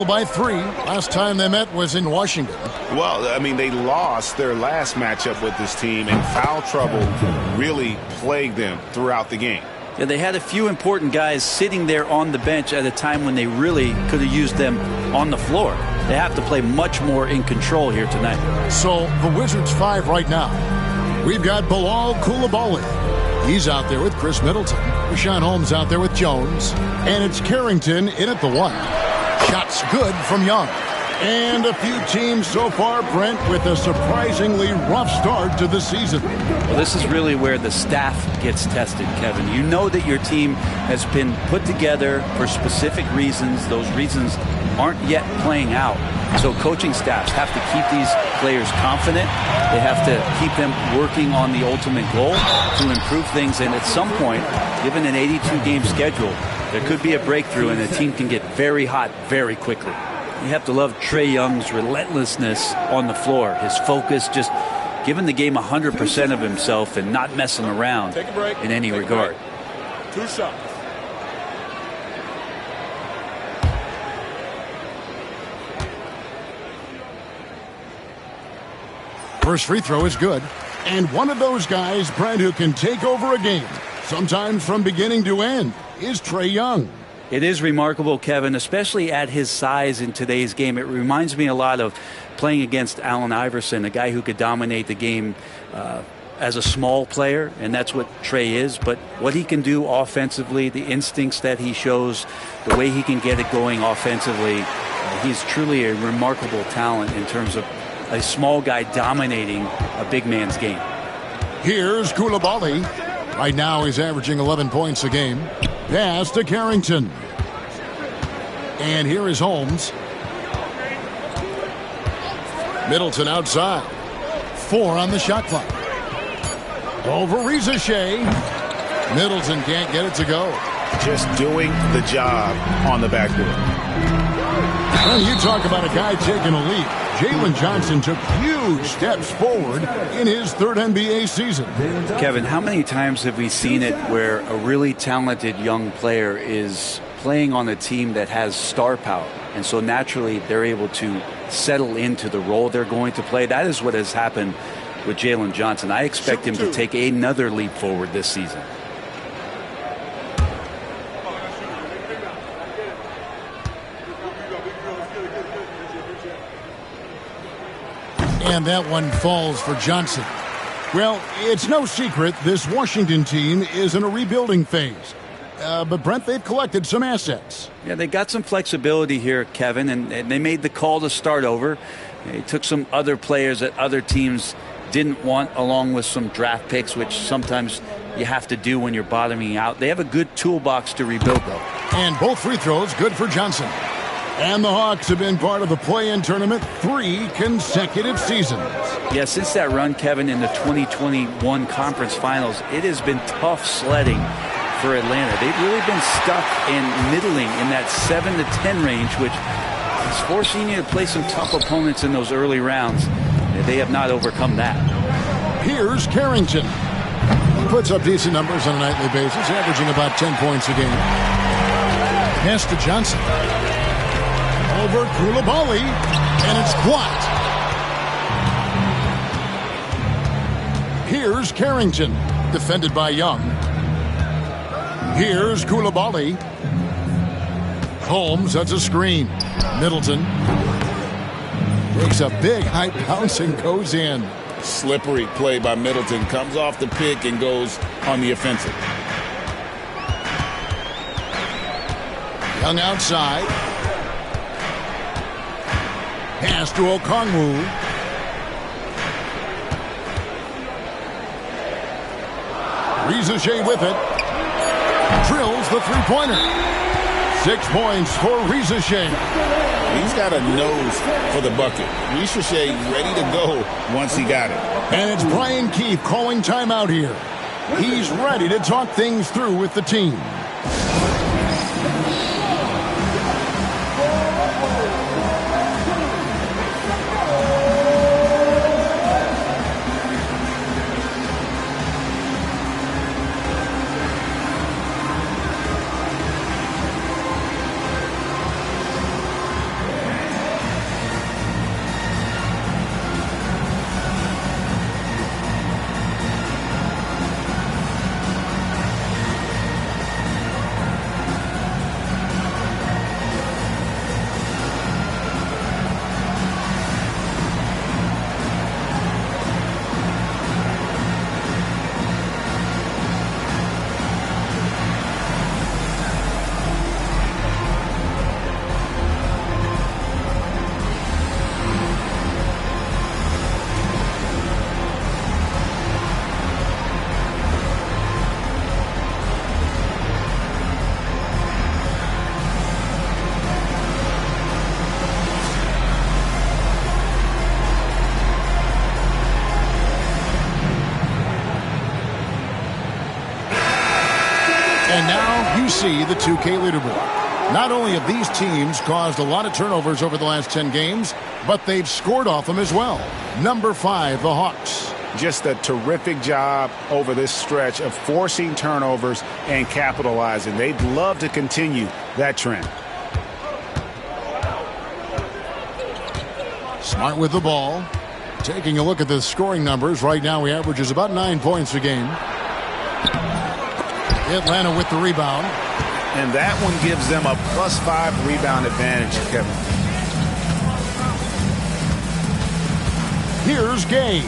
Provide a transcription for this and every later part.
by 3. Last time they met was in Washington. Well, I mean, they lost their last matchup with this team, and foul trouble really plagued them throughout the game. Yeah, they had a few important guys sitting there on the bench at a time when they really could have used them on the floor. They have to play much more in control here tonight. So the Wizards 5 right now. We've got Bilal Coulibaly. He's out there with Chris Middleton. Richaun Holmes out there with Jones. And it's Carrington in at the 1. Shots good from Young. And a few teams so far, Brent, with a surprisingly rough start to the season. Well, this is really where the staff gets tested, Kevin. You know that your team has been put together for specific reasons. Those reasons aren't yet playing out. So coaching staffs have to keep these players confident. They have to keep them working on the ultimate goal to improve things. And at some point, given an 82-game schedule, there could be a breakthrough and the team can get very hot very quickly. You have to love Trae Young's relentlessness on the floor. His focus, just giving the game 100% of himself and not messing around in any regard. 2 shots. First free throw is good. And one of those guys, Brent, who can take over a game, sometimes from beginning to end, is Trae Young. It is remarkable, Kevin, especially at his size in today's game. It reminds me a lot of playing against Allen Iverson, a guy who could dominate the game as a small player, and that's what Trae is. But what he can do offensively, the instincts that he shows, the way he can get it going offensively, he's truly a remarkable talent in terms of a small guy dominating a big man's game. Here's Coulibaly. Right now he's averaging 11 points a game. Pass to Carrington. And here is Holmes. Middleton outside. 4 on the shot clock. Over Reza Shea. Middleton can't get it to go. Just doing the job on the backboard. When you talk about a guy taking a leap, Jalen Johnson took huge steps forward in his 3rd NBA season. Kevin, how many times have we seen it where a really talented young player is playing on a team that has star power, and so naturally they're able to settle into the role they're going to play? That is what has happened with Jalen Johnson. I expect him to take another leap forward this season. And that one falls for Johnson. Well, it's no secret this Washington team is in a rebuilding phase. But, Brent, they've collected some assets. Yeah, they got some flexibility here, Kevin, and they made the call to start over. They took some other players that other teams didn't want, along with some draft picks, which sometimes you have to do when you're bottoming out. They have a good toolbox to rebuild, though. And both free throws good for Johnson. And the Hawks have been part of the play-in tournament 3 consecutive seasons. Yeah, since that run, Kevin, in the 2021 conference finals, it has been tough sledding for Atlanta. They've really been stuck in middling in that 7 to 10 range, which is forcing you to play some tough opponents in those early rounds. They have not overcome that. Here's Carrington. He puts up decent numbers on a nightly basis, averaging about 10 points a game. Pass to Johnson. Over Coulibaly, and it's blocked. Here's Carrington, defended by Young. Here's Coulibaly. Holmes, that's a screen. Middleton takes a big high bounce and goes in. Slippery play by Middleton. Comes off the pick and goes on the offensive. Young outside. Pass to Okongwu. Reza Shea with it. Drills the three-pointer. 6 points for Reza Shea. He's got a nose for the bucket. Reza Shea ready to go once he got it. And it's Brian Keefe calling timeout here. He's ready to talk things through with the team. see the 2K leaderboard. Not only have these teams caused a lot of turnovers over the last 10 games, but they've scored off them as well. Number 5, the Hawks. Just a terrific job over this stretch of forcing turnovers and capitalizing. They'd love to continue that trend. Smart with the ball. Taking a look at the scoring numbers, right now he averages about 9 points a game. Atlanta with the rebound. And that one gives them a +5 rebound advantage, Kevin. Here's Gay.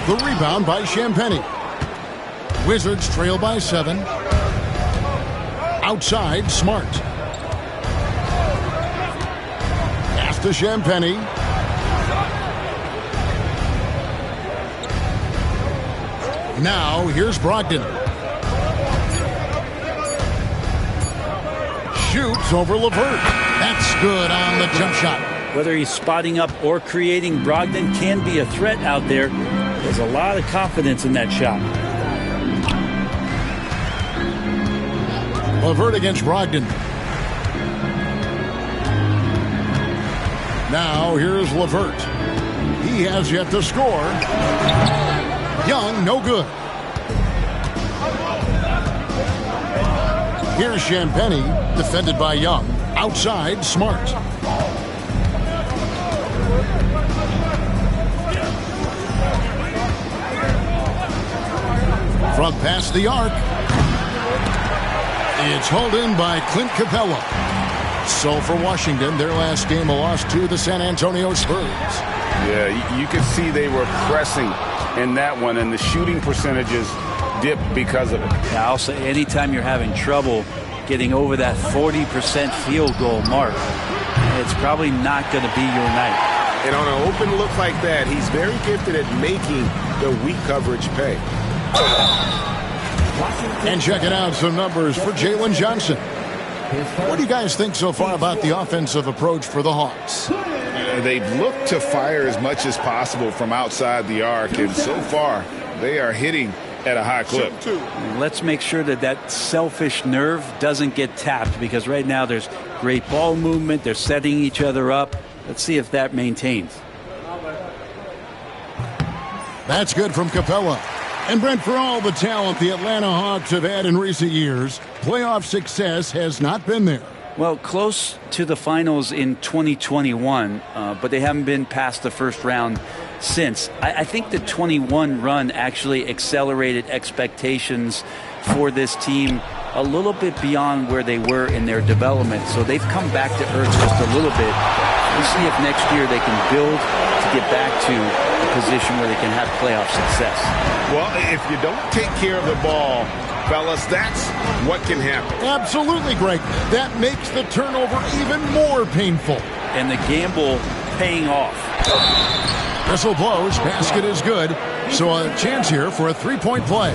The rebound by Champagnie. Wizards trail by 7. Outside, Smart. Pass to Champagnie. Now, here's Brogdon. Shoots over LeVert. That's good on the jump shot. Whether he's spotting up or creating, Brogdon can be a threat out there. There's a lot of confidence in that shot. LeVert against Brogdon. Now here's LeVert. He has yet to score. Young, no good. Here's Champagnie, defended by Young. Outside, Smart. From past the arc. It's hauled in by Clint Capella. So for Washington, their last game a loss to the San Antonio Spurs. Yeah, you could see they were pressing in that one, and the shooting percentages dipped because of it. Yeah, I'll say anytime you're having trouble getting over that 40% field goal mark, it's probably not going to be your night. And on an open look like that, he's very gifted at making the weak coverage pay. And checking out some numbers for Jalen Johnson. What do you guys think so far about the offensive approach for the Hawks? They've looked to fire as much as possible from outside the arc, and so far they are hitting at a high clip. Let's make sure that that selfish nerve doesn't get tapped, because right now there's great ball movement. They're setting each other up. Let's see if that maintains. That's good from Capella. And Brent, for all the talent the Atlanta Hawks have had in recent years, playoff success has not been there. Well, close to the finals in 2021, but they haven't been past the first round since. I think the 21 run actually accelerated expectations for this team a little bit beyond where they were in their development. So they've come back to earth just a little bit. We'll see if next year they can build to get back to a position where they can have playoff success. Well, if you don't take care of the ball, fellas, that's what can happen. Absolutely, Greg. That makes the turnover even more painful. And the gamble paying off. Whistle blows. Basket is good. So a chance here for a three-point play.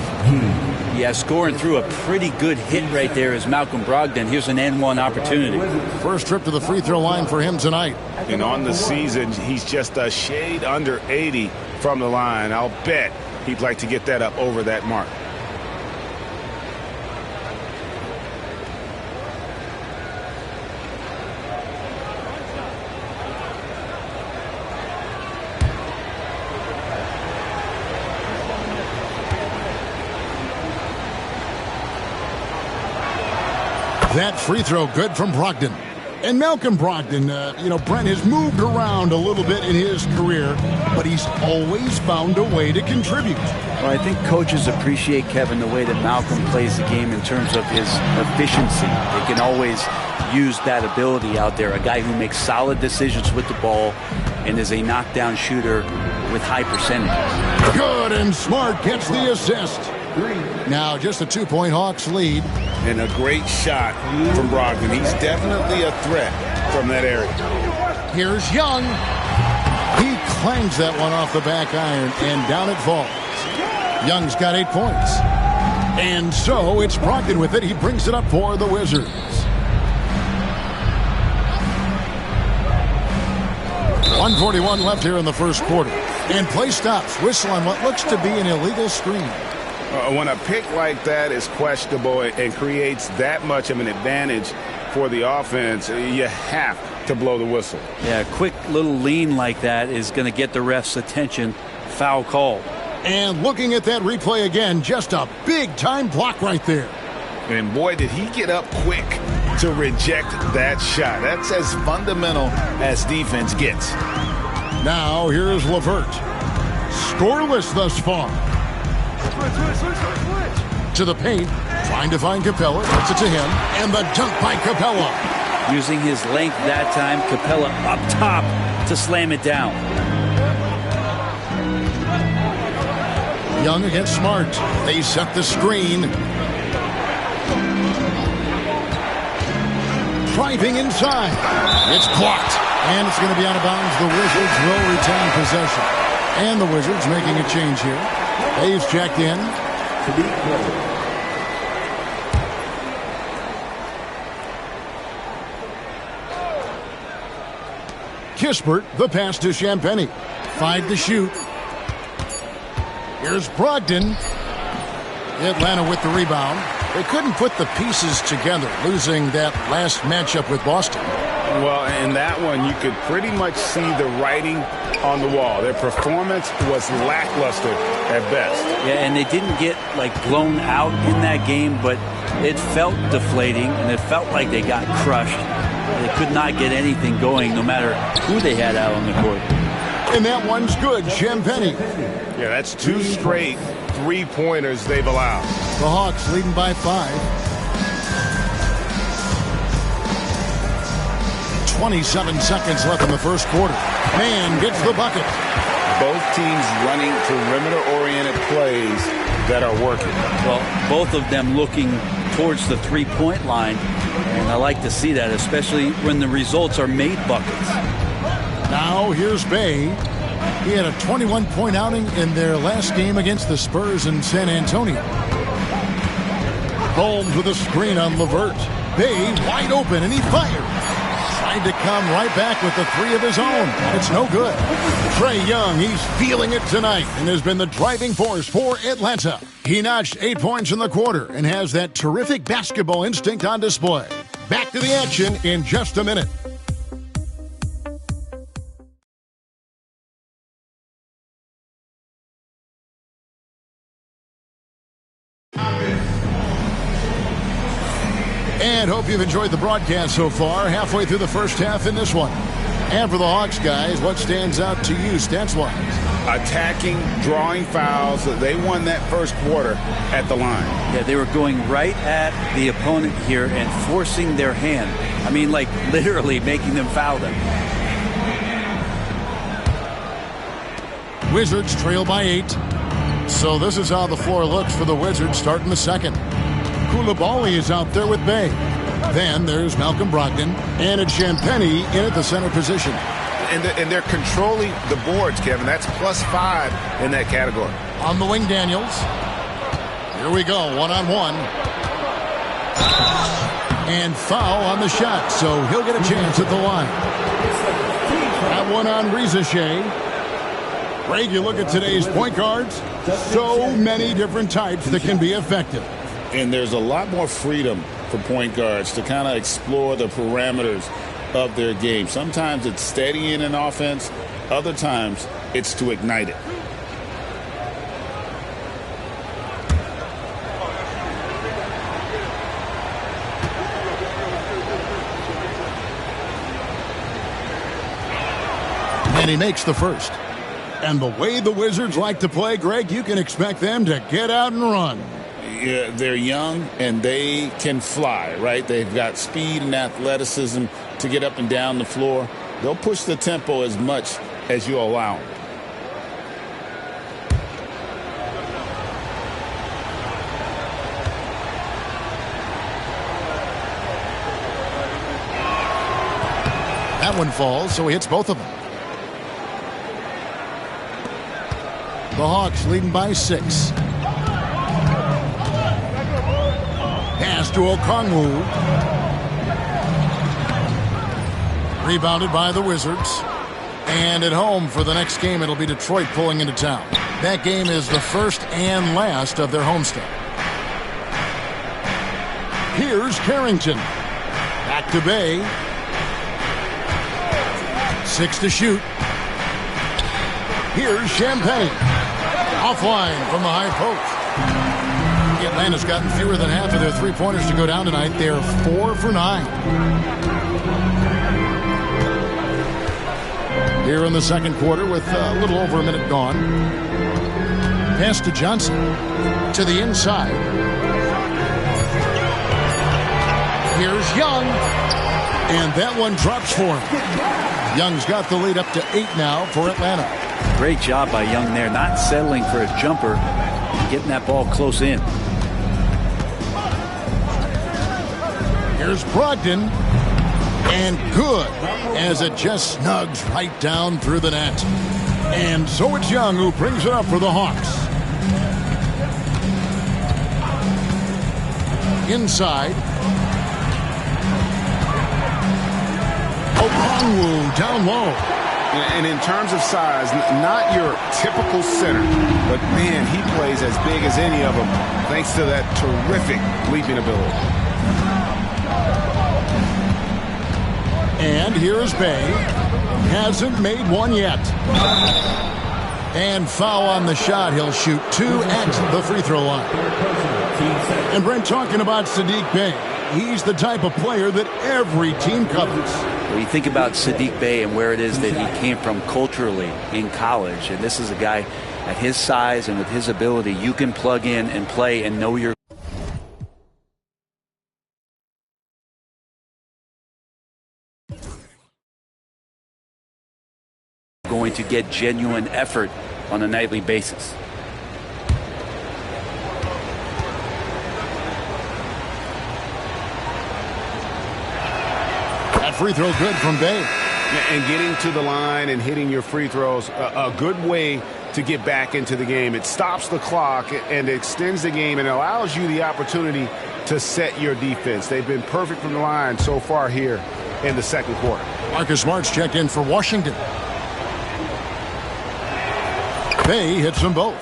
Yeah, scoring through a pretty good hit right there is Malcolm Brogdon. Here's an N1 opportunity. First trip to the free throw line for him tonight. And on the season, he's just a shade under 80 from the line. I'll bet he'd like to get that up over that mark. That free throw good from Brogdon. And Malcolm Brogdon, Brent has moved around a little bit in his career, but he's always found a way to contribute. Well, I think coaches appreciate, Kevin, the way that Malcolm plays the game in terms of his efficiency. They can always use that ability out there. A guy who makes solid decisions with the ball and is a knockdown shooter with high percentages. Good, and Smart gets the assist. Now just a 2-point Hawks lead. And a great shot from Brogdon. He's definitely a threat from that area. Here's Young. He clangs that one off the back iron, and down it falls. Young's got 8 points. And so it's Brogdon with it. He brings it up for the Wizards. .141 left here in the first quarter. And play stops. Whistle on what looks to be an illegal screen. When a pick like that is questionable and creates that much of an advantage for the offense, you have to blow the whistle. Yeah, a quick little lean like that is going to get the ref's attention. Foul call. And looking at that replay again, just a big-time block right there. And boy, did he get up quick to reject that shot. That's as fundamental as defense gets. Now here's LeVert. Scoreless thus far. To the paint, trying to find Capella, gets it to him, and the dunk by Capella. Using his length that time, Capella up top to slam it down. Young against Smart. They set the screen. Driving inside. It's blocked, and it's going to be out of bounds. The Wizards will retain possession. And the Wizards making a change here. Hayes checked in. Kispert, the pass to Champagnie. 5 to shoot. Here's Brogdon. Atlanta with the rebound. They couldn't put the pieces together, losing that last matchup with Boston. Well, in that one, you could pretty much see the writing on the wall. Their performance was lackluster at best. Yeah, and they didn't get, blown out in that game, but it felt deflating, and it felt like they got crushed. They could not get anything going, no matter who they had out on the court. And that one's good, Champagnie. Yeah, that's 2 straight three-pointers they've allowed. The Hawks leading by 5. 27 seconds left in the first quarter. Man gets the bucket. Both teams running perimeter-oriented plays that are working. Well, both of them looking towards the three-point line, and I like to see that, especially when the results are made buckets. Now here's Bay. He had a 21-point outing in their last game against the Spurs in San Antonio. Holmes with a screen on LeVert. Bay wide open, and he fires. Tried to come right back with the 3 of his own. It's no good. Trae Young, he's feeling it tonight and has been the driving force for Atlanta. He notched 8 points in the quarter and has that terrific basketball instinct on display. Back to the action in just a minute. And hope you've enjoyed the broadcast so far. Halfway through the first half in this one. And for the Hawks, guys, what stands out to you stats-wise? Attacking, drawing fouls. They won that first quarter at the line. Yeah, they were going right at the opponent here and forcing their hand. I mean, literally making them foul them. Wizards trail by 8. So this is how the floor looks for the Wizards starting the second. Coulibaly is out there with Bay. Then there's Malcolm Brogdon and it's Champagnie in at the center position. And they're controlling the boards, Kevin. That's +5 in that category. On the wing, Daniels. Here we go, one-on-one. And foul on the shot, so he'll get a chance at the line. That one on Rizachet. Greg, you look at today's point guards, so many different types that can be effective. And there's a lot more freedom for point guards to kind of explore the parameters of their game. Sometimes it's steadying an offense. Other times it's to ignite it. And he makes the first. And the way the Wizards like to play, Greg, you can expect them to get out and run. Yeah, they're young and they can fly, right? They've got speed and athleticism to get up and down the floor. They'll push the tempo as much as you allow them. That one falls, so he hits both of them. The Hawks leading by 6. Pass to Okongwu. Rebounded by the Wizards. And at home for the next game, it'll be Detroit pulling into town. That game is the first and last of their homestand. Here's Carrington. Back to Bay. 6 to shoot. Here's Champagnie. Offline from the high post. Atlanta's gotten fewer than half of their three-pointers to go down tonight. They're 4 for 9. Here in the second quarter with a little over a minute gone. Pass to Johnson. To the inside. Here's Young. And that one drops for him. Young's got the lead up to 8 now for Atlanta. Great job by Young there, not settling for a jumper, getting that ball close in. Here's Brogdon. And good, as it just snugs right down through the net. And so it's Young who brings it up for the Hawks. Inside. Okongwu down low. And in terms of size, not your typical center, but man, he plays as big as any of them thanks to that terrific leaping ability. And here's Bay. Hasn't made one yet. And foul on the shot. He'll shoot 2 at the free throw line. And Brent, talking about Saddiq Bey, he's the type of player that every team covers. Well, you think about Saddiq Bey and where it is that he came from culturally in college. And this is a guy at his size and with his ability, you can plug in and play and know you're going to get genuine effort on a nightly basis. That free throw good from Bay. And getting to the line and hitting your free throws, a good way to get back into the game. It stops the clock and extends the game and allows you the opportunity to set your defense. They've been perfect from the line so far here in the second quarter. Marcus Smart's checked in for Washington. Bay hits them both.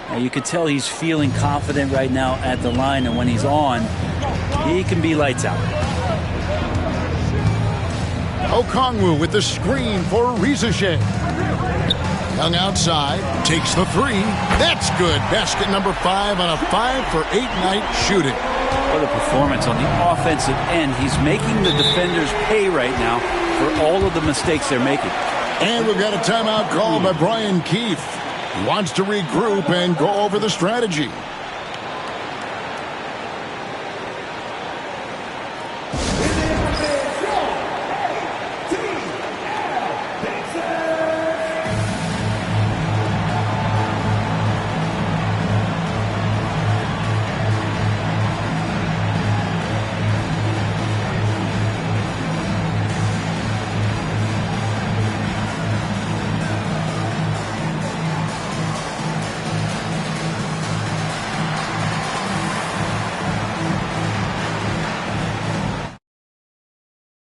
Now you could tell he's feeling confident right now at the line, and when he's on, he can be lights out. Okongwu with the screen for Rizachet. Young outside, takes the 3. That's good. Basket number 5 on a 5 for 8 night shooting. What a performance on the offensive end. He's making the defenders pay right now for all of the mistakes they're making. And we've got a timeout called by Brian Keefe. He wants to regroup and go over the strategy.